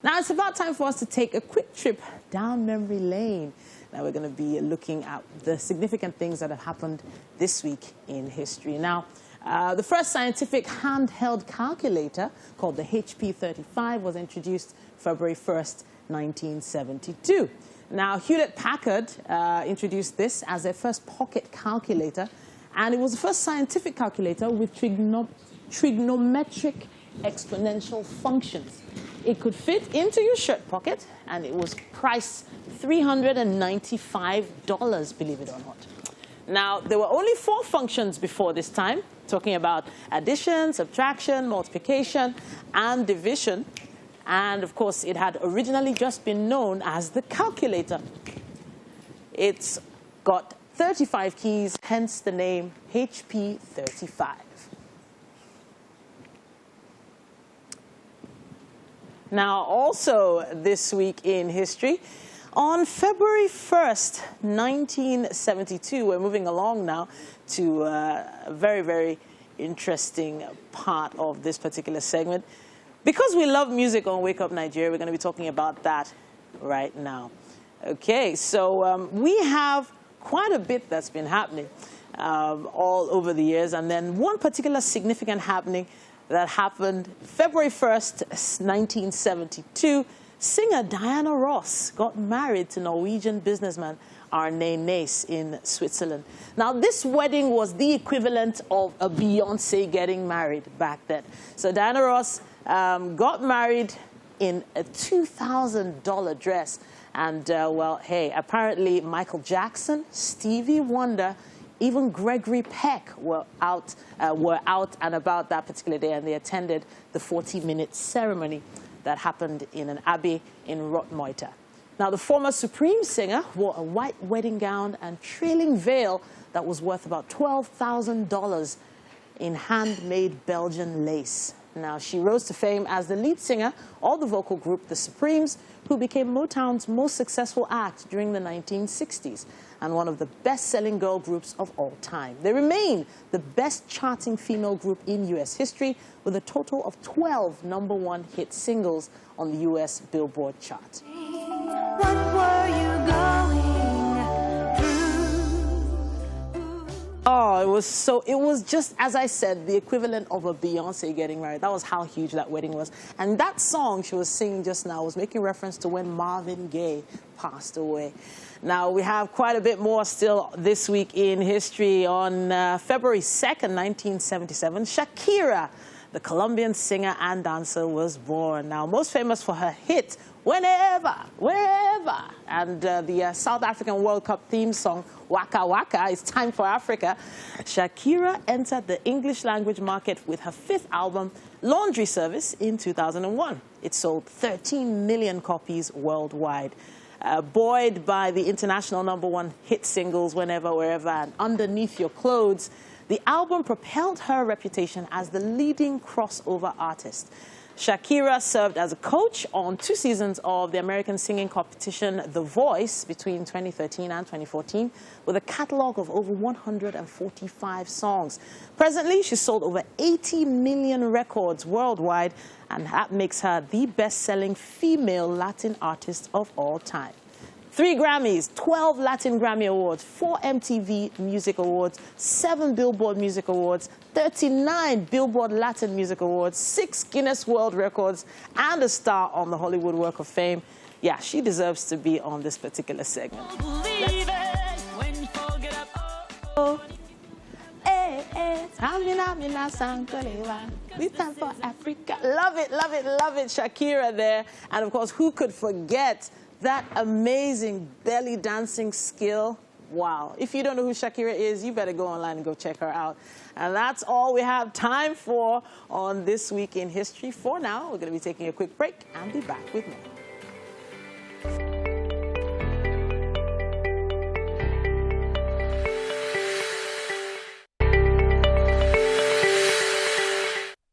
Now it's about time for us to take a quick trip down memory lane. Now we're going to be looking at the significant things that have happened this week in history. Now, the first scientific handheld calculator, called the HP 35, was introduced February 1st, 1972. Now, Hewlett-Packard introduced this as their first pocket calculator, and it was the first scientific calculator with trigonometric exponential functions. It could fit into your shirt pocket, and it was priced $395, believe it or not. Now, there were only 4 functions before this time, talking about addition, subtraction, multiplication, and division. And, of course, it had originally just been known as the calculator. It's got 35 keys, hence the name HP 35. Now, also this week in history, on February 1st, 1972, we're moving along now to a very, very interesting part of this particular segment. Because we love music on Wake Up Nigeria, we're going to be talking about that right now. Okay, so we have quite a bit that's been happening all over the years, and then one particular significant happening that happened February 1st, 1972. Singer Diana Ross got married to Norwegian businessman Arne Naess in Switzerland. Now, this wedding was the equivalent of a Beyonce getting married back then. So Diana Ross got married in a $2,000 dress. And, well, hey, apparently Michael Jackson, Stevie Wonder, even Gregory Peck were out and about that particular day, and they attended the 40-minute ceremony that happened in an abbey in Rotmoita. Now, the former Supreme singer wore a white wedding gown and trailing veil that was worth about $12,000 in handmade Belgian lace. Now, she rose to fame as the lead singer of the vocal group The Supremes, who became Motown's most successful act during the 1960s and one of the best-selling girl groups of all time. They remain the best-charting female group in U.S. history, with a total of 12 #1 hit singles on the U.S. Billboard chart. What were you going through? Oh, it was just, as I said, the equivalent of a Beyonce getting married. That was how huge that wedding was. And that song she was singing just now was making reference to when Marvin Gaye passed away. Now, we have quite a bit more still this week in history. On February 2nd, 1977, Shakira, the Colombian singer and dancer, was born. Now, most famous for her hit, Whenever, Wherever, and the South African World Cup theme song, Waka Waka, It's Time for Africa. Shakira entered the English language market with her 5th album, Laundry Service, in 2001. It sold 13 million copies worldwide. Buoyed by the international #1 hit singles, Whenever, Wherever, and Underneath Your Clothes, the album propelled her reputation as the leading crossover artist. Shakira served as a coach on 2 seasons of the American singing competition The Voice between 2013 and 2014, with a catalog of over 145 songs. Presently, she's sold over 80 million records worldwide, and that makes her the best-selling female Latin artist of all time. 3 Grammys, 12 Latin Grammy Awards, 4 MTV Music Awards, 7 Billboard Music Awards, 39 Billboard Latin Music Awards, 6 Guinness World Records, and a star on the Hollywood Walk of Fame. Yeah, she deserves to be on this particular segment. It's time for Africa. Love it, love it, love it. Shakira there. And, of course, who could forget that amazing belly dancing skill? Wow. If you don't know who Shakira is, you better go online and go check her out. And that's all we have time for on This Week in History. For now, we're going to be taking a quick break and be back with more.